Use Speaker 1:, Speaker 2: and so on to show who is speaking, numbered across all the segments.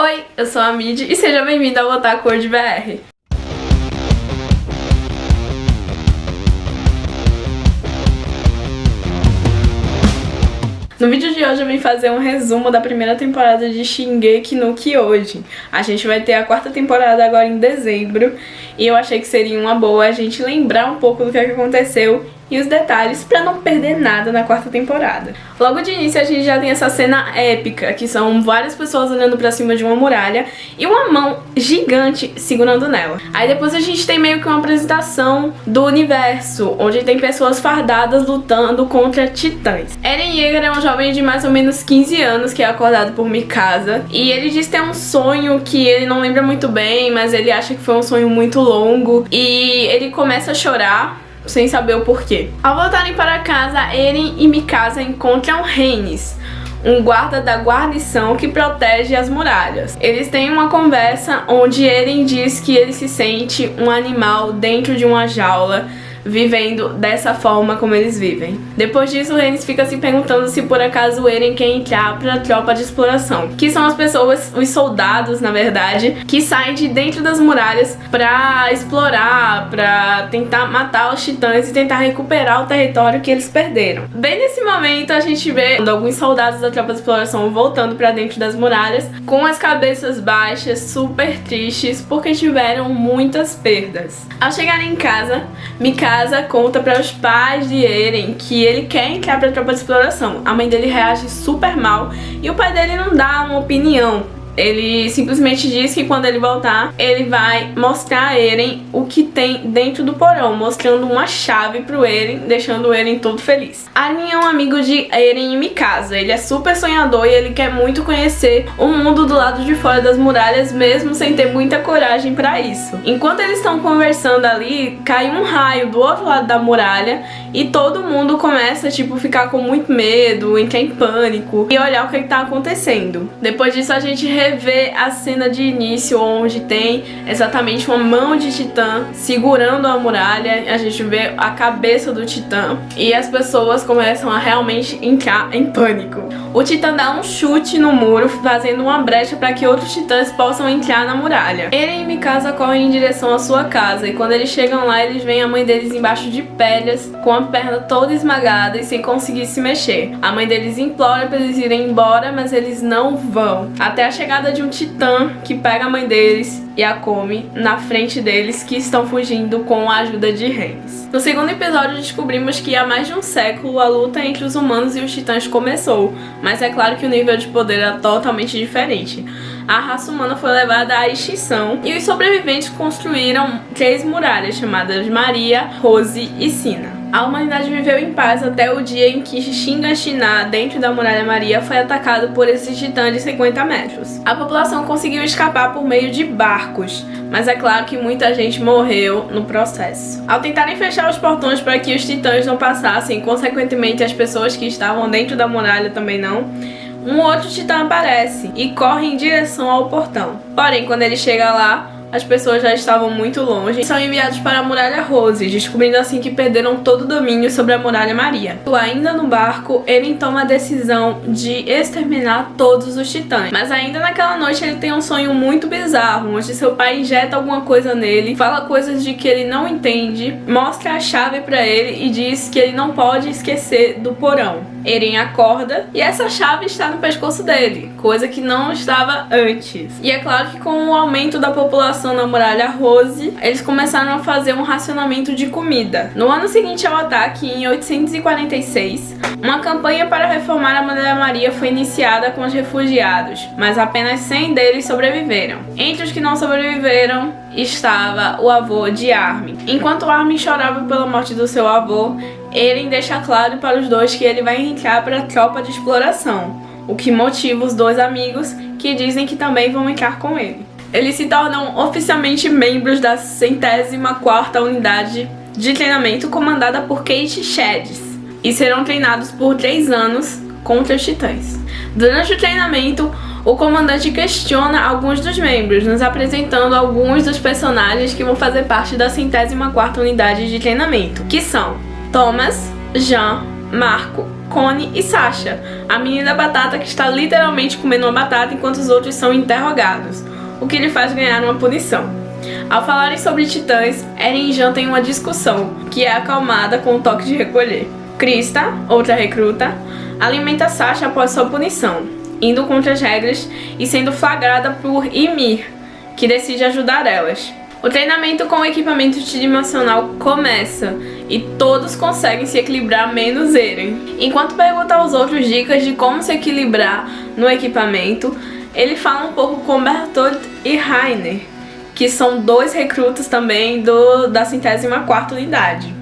Speaker 1: Oi, eu sou a Mid e seja bem-vindo ao Otaku de BR. No vídeo de hoje eu vim fazer um resumo da primeira temporada de Shingeki no Kyojin. A gente vai ter a quarta temporada agora em dezembro e eu achei que seria uma boa a gente lembrar um pouco do que aconteceu e os detalhes pra não perder nada na quarta temporada. Logo de início a gente já tem essa cena épica, que são várias pessoas olhando pra cima de uma muralha e uma mão gigante segurando nela. Aí depois a gente tem meio que uma apresentação do universo, onde tem pessoas fardadas lutando contra titãs. Eren Yeager é um jovem de mais ou menos 15 anos que é acordado por Mikasa e ele diz ter um sonho que ele não lembra muito bem, mas ele acha que foi um sonho muito longo e ele começa a chorar sem saber o porquê. Ao voltarem para casa, Eren e Mikasa encontram Reines, um guarda da guarnição que protege as muralhas. Eles têm uma conversa onde Eren diz que ele se sente um animal dentro de uma jaula, vivendo dessa forma como eles vivem. Depois disso, Reines fica se perguntando se por acaso Eren quer entrar pra tropa de exploração, que são as pessoas, os soldados na verdade, que saem de dentro das muralhas pra explorar, pra tentar matar os titãs e tentar recuperar o território que eles perderam. Bem nesse momento a gente vê alguns soldados da tropa de exploração voltando pra dentro das muralhas com as cabeças baixas, super tristes porque tiveram muitas perdas. Ao chegarem em casa, Mikasa conta para os pais de Eren que ele quer entrar para a tropa de exploração. A mãe dele reage super mal e o pai dele não dá uma opinião. Ele simplesmente diz que quando ele voltar, ele vai mostrar a Eren o que tem dentro do porão, mostrando uma chave pro Eren, deixando o Eren todo feliz. Armin é um amigo de Eren e Mikasa. Ele é super sonhador e ele quer muito conhecer o mundo do lado de fora das muralhas, mesmo sem ter muita coragem pra isso. Enquanto eles estão conversando ali, cai um raio do outro lado da muralha e todo mundo começa, ficar com muito medo, entrar em pânico e olhar o que tá acontecendo. Depois disso, a gente vê a cena de início onde tem exatamente uma mão de titã segurando a muralha, a gente vê a cabeça do titã e as pessoas começam a realmente entrar em pânico. O titã dá um chute no muro, fazendo uma brecha para que outros titãs possam entrar na muralha. Eren e Mikasa correm em direção à sua casa e quando eles chegam lá, eles veem a mãe deles embaixo de pedras, com a perna toda esmagada e sem conseguir se mexer. A mãe deles implora para eles irem embora, mas eles não vão. Até a chegada de um titã que pega a mãe deles e a come na frente deles, que estão fugindo com a ajuda de Reines. No segundo episódio descobrimos que há mais de um século a luta entre os humanos e os titãs começou, mas é claro que o nível de poder era totalmente diferente. A raça humana foi levada à extinção e os sobreviventes construíram 3 muralhas chamadas Maria, Rose e Sina. A humanidade viveu em paz até o dia em que Shiganshina, dentro da Muralha Maria, foi atacado por esses titãs de 50 metros. A população conseguiu escapar por meio de barcos, mas é claro que muita gente morreu no processo. Ao tentarem fechar os portões para que os titãs não passassem, consequentemente as pessoas que estavam dentro da muralha também não, um outro titã aparece e corre em direção ao portão. Porém, quando ele chega lá, as pessoas já estavam muito longe e são enviados para a Muralha Rose, descobrindo assim que perderam todo o domínio sobre a Muralha Maria. Ainda no barco, Eren toma a decisão de exterminar todos os titãs. Mas ainda naquela noite ele tem um sonho muito bizarro, onde seu pai injeta alguma coisa nele, fala coisas de que ele não entende, mostra a chave para ele e diz que ele não pode esquecer do porão. Eren acorda e essa chave está no pescoço dele, coisa que não estava antes. E é claro que com o aumento da população na Muralha Rose, eles começaram a fazer um racionamento de comida. No ano seguinte ao ataque, em 846, uma campanha para reformar a Muralha Maria foi iniciada com os refugiados, mas apenas 100 deles sobreviveram. Entre os que não sobreviveram estava o avô de Armin. Enquanto Armin chorava pela morte do seu avô, Eren deixa claro para os dois que ele vai entrar para a tropa de exploração, o que motiva os dois amigos que dizem que também vão entrar com ele. Eles se tornam oficialmente membros da 104ª Unidade de Treinamento comandada por Kate Shedis e serão treinados por 3 anos contra os titãs. Durante o treinamento, o comandante questiona alguns dos membros, nos apresentando alguns dos personagens que vão fazer parte da 104ª Unidade de Treinamento, que são Thomas, Jean, Marco Connie e Sasha, a menina batata que está literalmente comendo uma batata enquanto os outros são interrogados, o que lhe faz ganhar uma punição. Ao falarem sobre titãs, Eren e Jean têm uma discussão, que é acalmada com o toque de recolher. Krista, outra recruta, alimenta Sasha após sua punição, indo contra as regras e sendo flagrada por Ymir, que decide ajudar elas. O treinamento com o equipamento tridimensional começa e todos conseguem se equilibrar menos Eren. Enquanto pergunta aos outros dicas de como se equilibrar no equipamento, ele fala um pouco com Bertolt e Rainer, que são dois recrutas também da 104ª unidade.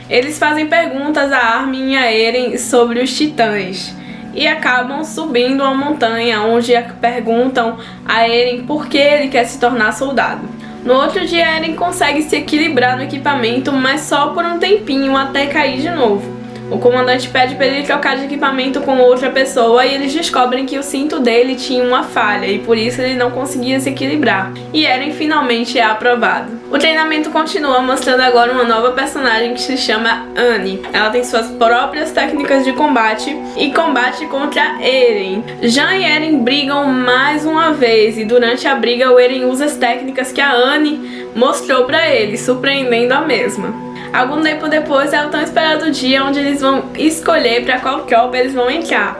Speaker 1: Eles fazem perguntas a Armin e a Eren sobre os titãs e acabam subindo uma montanha onde perguntam a Eren por que ele quer se tornar soldado. No outro dia, Eren consegue se equilibrar no equipamento, mas só por um tempinho até cair de novo. O comandante pede para ele trocar de equipamento com outra pessoa e eles descobrem que o cinto dele tinha uma falha e por isso ele não conseguia se equilibrar. E Eren finalmente é aprovado. O treinamento continua mostrando agora uma nova personagem que se chama Annie. Ela tem suas próprias técnicas de combate e combate contra Eren. Jean e Eren brigam mais uma vez e durante a briga o Eren usa as técnicas que a Annie mostrou para ele, surpreendendo a mesma. Algum tempo depois é o tão esperado dia onde eles vão escolher para qual tropa eles vão entrar.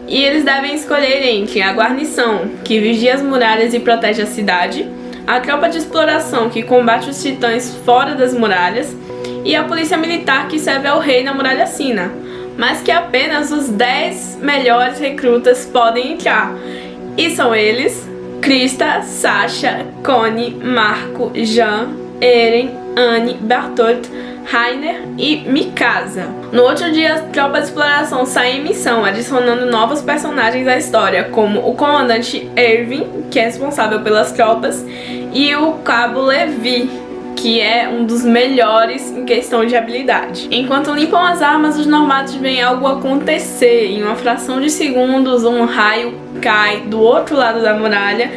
Speaker 1: E eles devem escolher entre a guarnição, que vigia as muralhas e protege a cidade, a tropa de exploração, que combate os titãs fora das muralhas, e a polícia militar, que serve ao rei na muralha Sina, mas que apenas os 10 melhores recrutas podem entrar. E são eles: Krista, Sasha, Connie, Marco, Jean, Eren, Annie, Bertolt, Rainer e Mikasa. No outro dia, as tropas de exploração saem em missão, adicionando novos personagens à história, como o comandante Erwin, que é responsável pelas tropas, e o cabo Levi, que é um dos melhores em questão de habilidade. Enquanto limpam as armas, os Nomads veem algo acontecer. Em uma fração de segundos, um raio cai do outro lado da muralha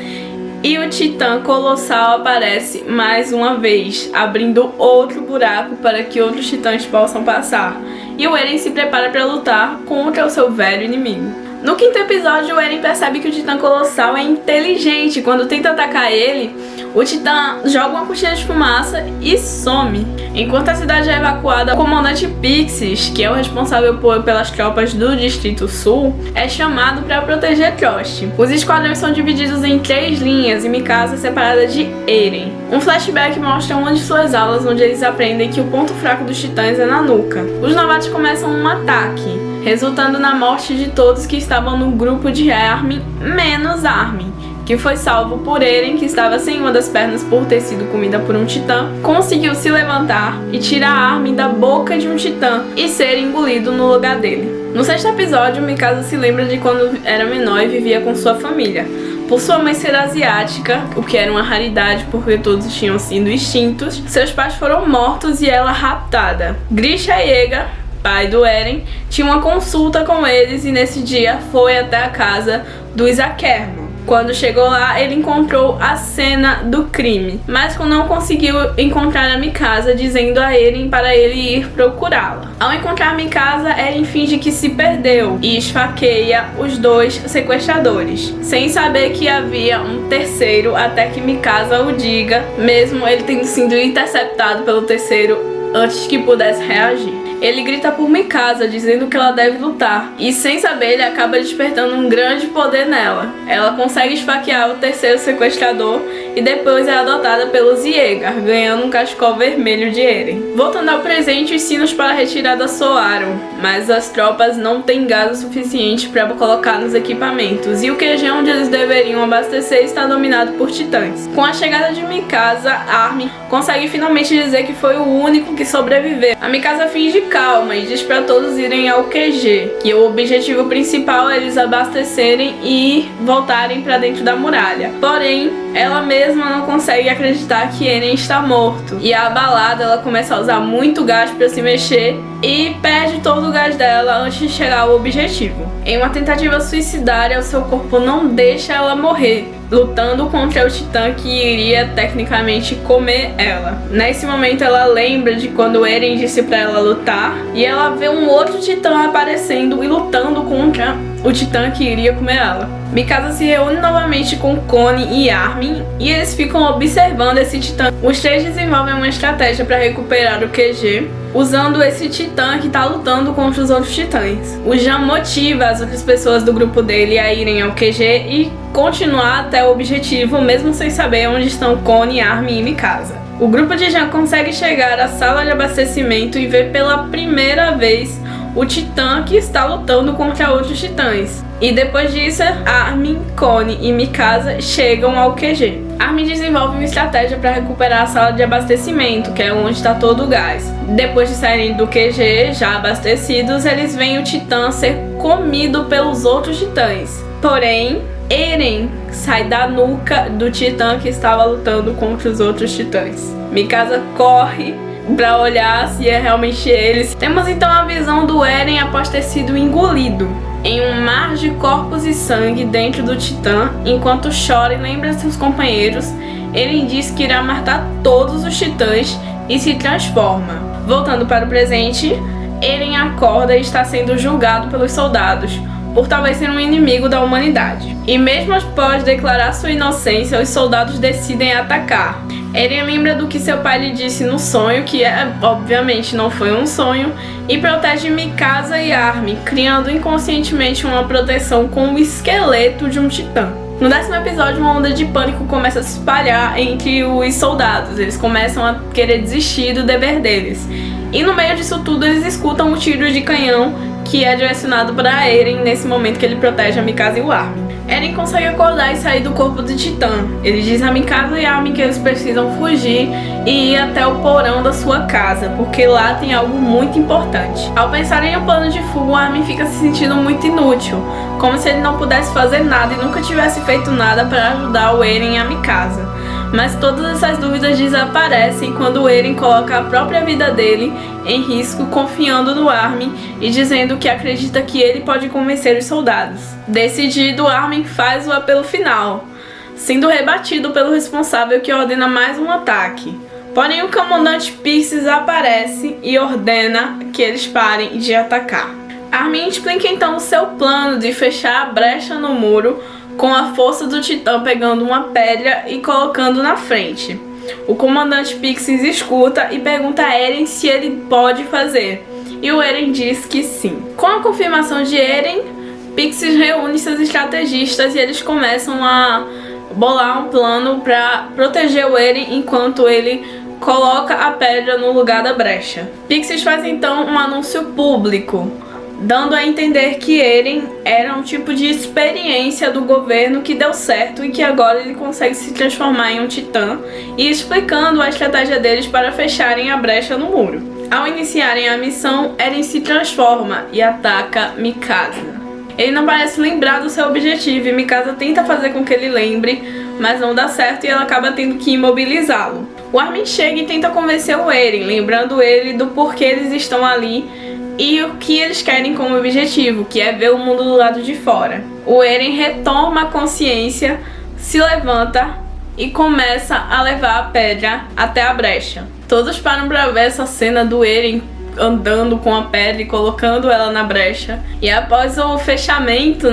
Speaker 1: e o Titã Colossal aparece mais uma vez, abrindo outro buraco para que outros titãs possam passar. E o Eren se prepara para lutar contra o seu velho inimigo. No quinto episódio, o Eren percebe que o Titã Colossal é inteligente. Quando tenta atacar ele, o Titã joga uma cortina de fumaça e some. Enquanto a cidade é evacuada, o comandante Pixis, que é o responsável pelas tropas do Distrito Sul, é chamado para proteger Trost. Os esquadrões são divididos em 3 linhas e Mikasa é separada de Eren. Um flashback mostra uma de suas aulas onde eles aprendem que o ponto fraco dos titãs é na nuca. Os novatos começam um ataque, resultando na morte de todos que estavam no grupo de Armin, menos Armin, que foi salvo por Eren, que estava sem uma das pernas por ter sido comida por um titã, conseguiu se levantar e tirar Armin da boca de um titã e ser engolido no lugar dele. No sexto episódio, Mikasa se lembra de quando era menor e vivia com sua família. Por sua mãe ser asiática, o que era uma raridade porque todos tinham sido extintos, seus pais foram mortos e ela raptada. Grisha Yeager, pai do Eren, tinha uma consulta com eles e nesse dia foi até a casa dos Akerman. Quando chegou lá, ele encontrou a cena do crime, mas não conseguiu encontrar a Mikasa, dizendo a Eren para ele ir procurá-la. Ao encontrar Mikasa, Eren finge que se perdeu e esfaqueia os 2 sequestradores, sem saber que havia um terceiro até que Mikasa o diga, mesmo ele tendo sido interceptado pelo terceiro antes que pudesse reagir. Ele grita por Mikasa, dizendo que ela deve lutar, e sem saber ele acaba despertando um grande poder nela. Ela consegue esfaquear o terceiro sequestrador e depois é adotada pelos Yeager, ganhando um cachecol vermelho de Eren. Voltando ao presente, os sinos para a retirada soaram, mas as tropas não têm gás o suficiente para colocar nos equipamentos, e o QG onde eles deveriam abastecer está dominado por titãs. Com a chegada de Mikasa, Armin consegue finalmente dizer que foi o único que sobreviveu. A Mikasa finge calma e diz para todos irem ao QG, que o objetivo principal é eles abastecerem e voltarem para dentro da muralha. Porém, ela mesma não consegue acreditar que Eren está morto, e abalada ela começa a usar muito gás para se mexer e perde todo o gás dela antes de chegar ao objetivo. Em uma tentativa suicidária, o seu corpo não deixa ela morrer, lutando contra o titã que iria tecnicamente comer ela. Nesse momento ela lembra de quando Eren disse pra ela lutar, e ela vê um outro titã aparecendo e lutando contra o titã que iria comer ela. Mikasa se reúne novamente com Connie e Armin e eles ficam observando esse titã. Os três desenvolvem uma estratégia para recuperar o QG, usando esse titã que tá lutando contra os outros titãs. O Jean motiva as outras pessoas do grupo dele a irem ao QG e continuar até o objetivo, mesmo sem saber onde estão Connie, Armin e Mikasa. O grupo de Jean consegue chegar à sala de abastecimento e ver pela primeira vez o titã que está lutando contra outros titãs. E depois disso, Armin, Connie e Mikasa chegam ao QG. Armin desenvolve uma estratégia para recuperar a sala de abastecimento, que é onde está todo o gás. Depois de saírem do QG, já abastecidos, eles veem o titã ser comido pelos outros titãs. Porém, Eren sai da nuca do titã que estava lutando contra os outros titãs. Mikasa corre para olhar se é realmente eles. Temos então a visão do Eren após ter sido engolido em um mar de corpos e sangue dentro do titã. Enquanto chora e lembra seus companheiros, Eren diz que irá matar todos os titãs e se transforma. Voltando para o presente, Eren acorda e está sendo julgado pelos soldados por talvez ser um inimigo da humanidade. E mesmo após declarar sua inocência, os soldados decidem atacar. Eren lembra do que seu pai lhe disse no sonho, que obviamente não foi um sonho, e protege Mikasa e Armin, criando inconscientemente uma proteção com o esqueleto de um titã. No 10º episódio, uma onda de pânico começa a se espalhar entre os soldados. Eles começam a querer desistir do dever deles. E no meio disso tudo, eles escutam um tiro de canhão que é direcionado para Eren nesse momento que ele protege a Mikasa e o Armin. Eren consegue acordar e sair do corpo do titã. Ele diz a Mikasa e Armin que eles precisam fugir e ir até o porão da sua casa, porque lá tem algo muito importante. Ao pensar em um plano de fuga, o Armin fica se sentindo muito inútil, como se ele não pudesse fazer nada e nunca tivesse feito nada para ajudar o Eren e a Mikasa. Mas todas essas dúvidas desaparecem quando Eren coloca a própria vida dele em risco, confiando no Armin e dizendo que acredita que ele pode convencer os soldados. Decidido, Armin faz o apelo final, sendo rebatido pelo responsável que ordena mais um ataque. Porém, o comandante Pixis aparece e ordena que eles parem de atacar. Armin explica então o seu plano de fechar a brecha no muro com a força do titã pegando uma pedra e colocando na frente. O comandante Pixis escuta e pergunta a Eren se ele pode fazer, e o Eren diz que sim. Com a confirmação de Eren, Pixis reúne seus estrategistas e eles começam a bolar um plano para proteger o Eren enquanto ele coloca a pedra no lugar da brecha. Pixis faz então um anúncio público, dando a entender que Eren era um tipo de experiência do governo que deu certo e que agora ele consegue se transformar em um titã, e explicando a estratégia deles para fecharem a brecha no muro. Ao iniciarem a missão, Eren se transforma e ataca Mikasa. Ele não parece lembrar do seu objetivo e Mikasa tenta fazer com que ele lembre, mas não dá certo e ela acaba tendo que imobilizá-lo. O Armin chega e tenta convencer o Eren, lembrando ele do porquê eles estão ali e o que eles querem como objetivo, que é ver o mundo do lado de fora. O Eren retoma a consciência, se levanta e começa a levar a pedra até a brecha. Todos param para ver essa cena do Eren andando com a pedra e colocando ela na brecha. E após o fechamento,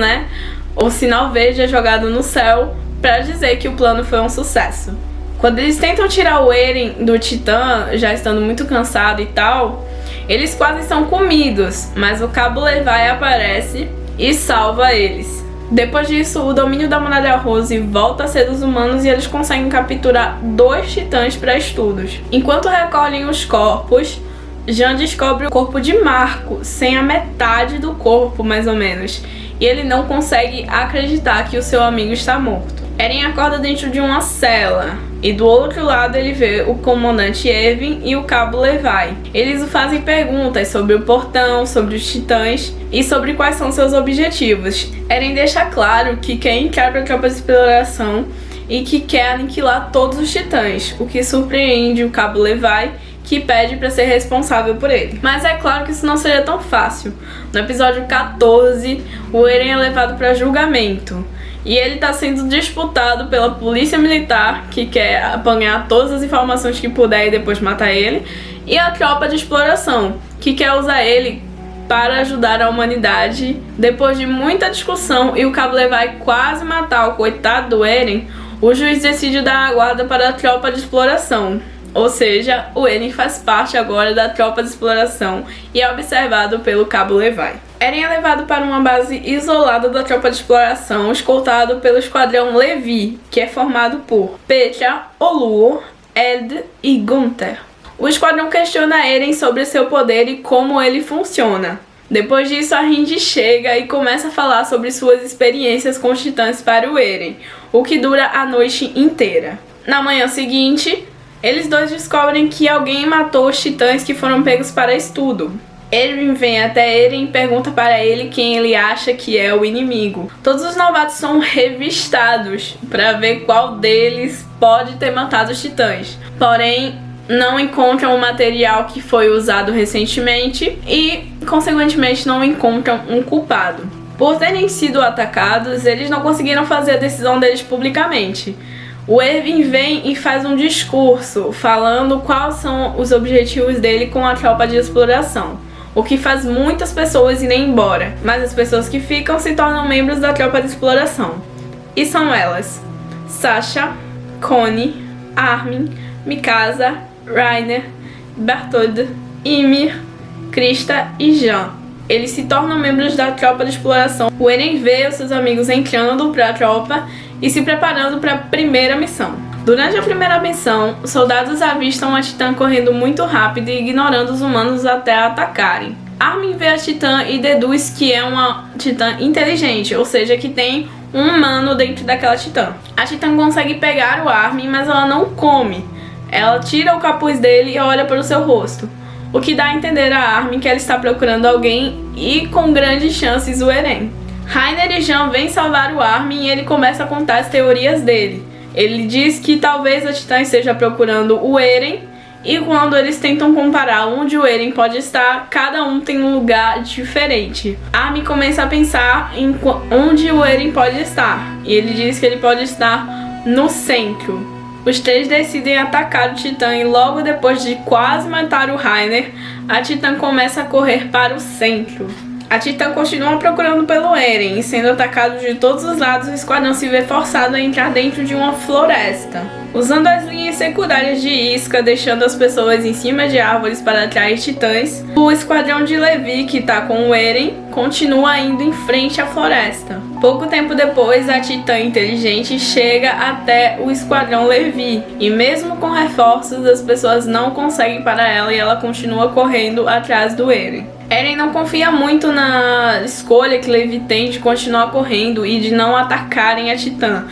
Speaker 1: o sinal verde é jogado no céu para dizer que o plano foi um sucesso. Quando eles tentam tirar o Eren do titã, já estando muito cansado e tal, eles quase são comidos, mas o Cabo Levi aparece e salva eles. Depois disso, o domínio da Muralha Rose volta a ser dos humanos e eles conseguem capturar 2 titãs para estudos. Enquanto recolhem os corpos, Jean descobre o corpo de Marco, sem a metade do corpo, mais ou menos, e ele não consegue acreditar que o seu amigo está morto. Eren acorda dentro de uma cela, e do outro lado ele vê o comandante Erwin e o Cabo Levi. Eles fazem perguntas sobre o portão, sobre os titãs e sobre quais são seus objetivos. Eren deixa claro que quer entrar para a tropa de exploração e que quer aniquilar todos os titãs, o que surpreende o Cabo Levi, que pede para ser responsável por ele. Mas é claro que isso não seria tão fácil. No episódio 14, o Eren é levado para julgamento. E ele está sendo disputado pela polícia militar, que quer apanhar todas as informações que puder e depois matar ele, e a tropa de exploração, que quer usar ele para ajudar a humanidade. Depois de muita discussão e o Cabo Levi quase matar o coitado do Eren, o juiz decide dar a guarda para a tropa de exploração. Ou seja, o Eren faz parte agora da tropa de exploração e é observado pelo Cabo Levi. Eren é levado para uma base isolada da tropa de exploração, escoltado pelo Esquadrão Levi, que é formado por Petra, Oluo, Ed e Gunther. O esquadrão questiona Eren sobre seu poder e como ele funciona. Depois disso, a Rind chega e começa a falar sobre suas experiências com os titãs para o Eren, o que dura a noite inteira. Na manhã seguinte, eles dois descobrem que alguém matou os titãs que foram pegos para estudo. Erwin vem até Eren e pergunta para ele quem ele acha que é o inimigo. Todos os novatos são revistados para ver qual deles pode ter matado os titãs. Porém, não encontram o material que foi usado recentemente e, consequentemente, não encontram um culpado. Por terem sido atacados, eles não conseguiram fazer a decisão deles publicamente. O Erwin vem e faz um discurso falando quais são os objetivos dele com a tropa de exploração, o que faz muitas pessoas irem embora, mas as pessoas que ficam se tornam membros da tropa de exploração. E são elas: Sasha, Connie, Armin, Mikasa, Reiner, Bertholdt, Ymir, Krista e Jean. Eles se tornam membros da tropa de exploração. O Eren vê os seus amigos entrando para a tropa e se preparando para a primeira missão. Durante a primeira missão, os soldados avistam a Titã correndo muito rápido e ignorando os humanos até a atacarem. Armin vê a Titã e deduz que é uma Titã inteligente, ou seja, que tem um humano dentro daquela Titã. A Titã consegue pegar o Armin, mas ela não come. Ela tira o capuz dele e olha para o seu rosto, o que dá a entender a Armin que ela está procurando alguém e, com grandes chances, o Eren. Reiner e Jean vêm salvar o Armin e ele começa a contar as teorias dele. Ele diz que talvez a Titã esteja procurando o Eren, e quando eles tentam comparar onde o Eren pode estar, cada um tem um lugar diferente. Armin começa a pensar em onde o Eren pode estar, e ele diz que ele pode estar no centro. Os três decidem atacar o Titã e logo depois de quase matar o Reiner, a Titã começa a correr para o centro. A Titã continua procurando pelo Eren e, sendo atacado de todos os lados, o esquadrão se vê forçado a entrar dentro de uma floresta. Usando as linhas secundárias de isca, deixando as pessoas em cima de árvores para atrair titãs, o esquadrão de Levi, que está com o Eren, continua indo em frente à floresta. Pouco tempo depois, a Titã inteligente chega até o esquadrão Levi, e mesmo com reforços, as pessoas não conseguem parar ela e ela continua correndo atrás do Eren. Eren não confia muito na escolha que Levi tem de continuar correndo e de não atacarem a Titã,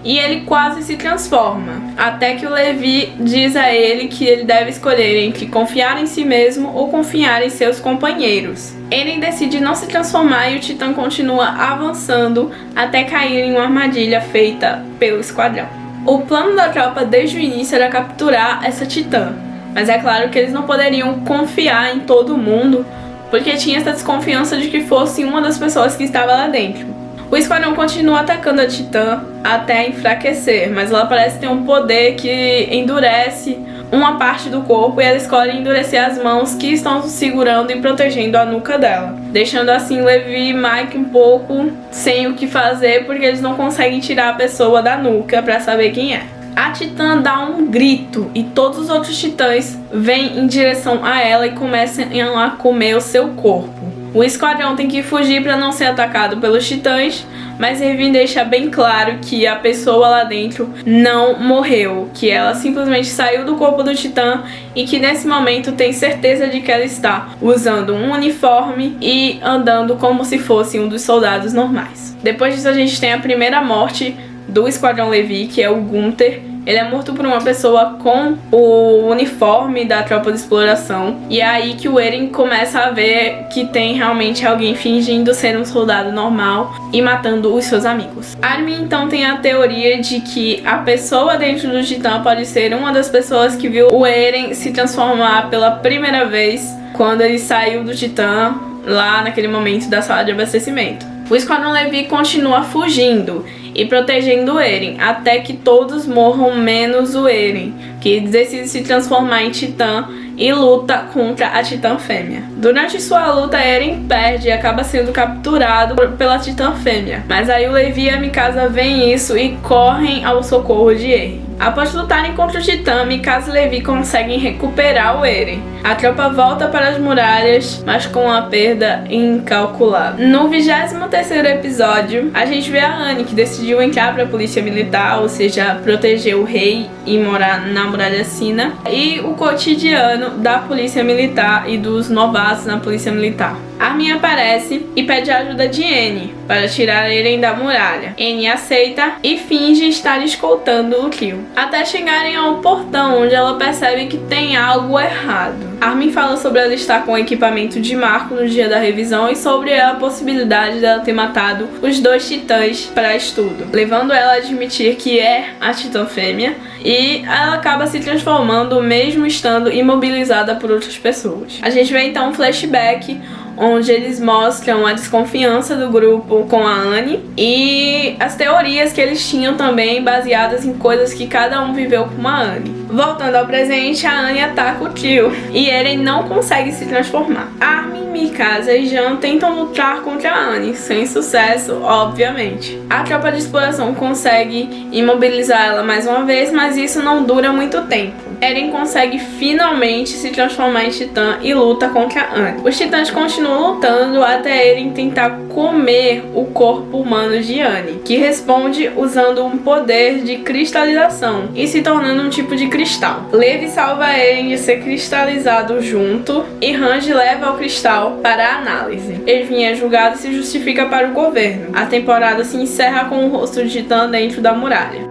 Speaker 1: e ele quase se transforma, até que o Levi diz a ele que ele deve escolher entre confiar em si mesmo ou confiar em seus companheiros. Eren decide não se transformar e o Titã continua avançando até cair em uma armadilha feita pelo esquadrão. O plano da tropa desde o início era capturar essa Titã, mas é claro que eles não poderiam confiar em todo mundo, porque tinha essa desconfiança de que fosse uma das pessoas que estava lá dentro. O esquadrão continua atacando a Titã até enfraquecer, mas ela parece ter um poder que endurece uma parte do corpo e ela escolhe endurecer as mãos que estão segurando e protegendo a nuca dela, deixando assim Levi e Mike um pouco sem o que fazer, porque eles não conseguem tirar a pessoa da nuca para saber quem é. A Titã dá um grito e todos os outros titãs vêm em direção a ela e começam a comer o seu corpo. O esquadrão tem que fugir para não ser atacado pelos titãs, mas Erwin deixa bem claro que a pessoa lá dentro não morreu, que ela simplesmente saiu do corpo do titã e que nesse momento tem certeza de que ela está usando um uniforme e andando como se fosse um dos soldados normais. Depois disso a gente tem a primeira morte do esquadrão Levi, que é o Gunther. Ele é morto por uma pessoa com o uniforme da tropa de exploração. E é aí que o Eren começa a ver que tem realmente alguém fingindo ser um soldado normal e matando os seus amigos. Armin então tem a teoria de que a pessoa dentro do Titã pode ser uma das pessoas que viu o Eren se transformar pela primeira vez quando ele saiu do Titã lá naquele momento da sala de abastecimento. O esquadrão Levi continua fugindo e protegendo Eren, até que todos morram menos o Eren, que decide se transformar em titã e luta contra a titã fêmea. Durante sua luta, Eren perde e acaba sendo capturado pela titã fêmea, mas aí o Levi e a Mikasa veem isso e correm ao socorro de Eren. Após lutarem contra o titã, Mikasa e Levi conseguem recuperar o Eren. A tropa volta para as muralhas, mas com uma perda incalculável. No 23º episódio, a gente vê a Anne, que decidiu entrar para a polícia militar, ou seja, proteger o rei e morar na muralha Sina, e o cotidiano da polícia militar e dos novatos na polícia militar. Armin aparece e pede a ajuda de Anne para tirar Eren da muralha. Anne aceita e finge estar escoltando o trio, até chegarem a um portão onde ela percebe que tem algo errado. Armin fala sobre ela estar com o equipamento de Marco no dia da revisão e sobre a possibilidade dela ter matado os 2 titãs para estudo, levando ela a admitir que é a titã fêmea, e ela acaba se transformando mesmo estando imobilizada por outras pessoas. A gente vê então um flashback onde eles mostram a desconfiança do grupo com a Anne e as teorias que eles tinham também baseadas em coisas que cada um viveu com a Anne. Voltando ao presente, a Anne ataca o trio e Eren não consegue se transformar. Armin, Mikasa e Jean tentam lutar contra a Anne, sem sucesso, obviamente. A tropa de exploração consegue imobilizar ela mais uma vez, mas isso não dura muito tempo. Eren consegue finalmente se transformar em titã e luta contra a Anne. Os titãs continuam lutando até Eren tentar comer o corpo humano de Anne, que responde usando um poder de cristalização e se tornando um tipo de cristal. Levi salva Eren de ser cristalizado junto e Hange leva o cristal para a análise. Ele é julgado e se justifica para o governo. A temporada se encerra com o rosto de titã dentro da muralha.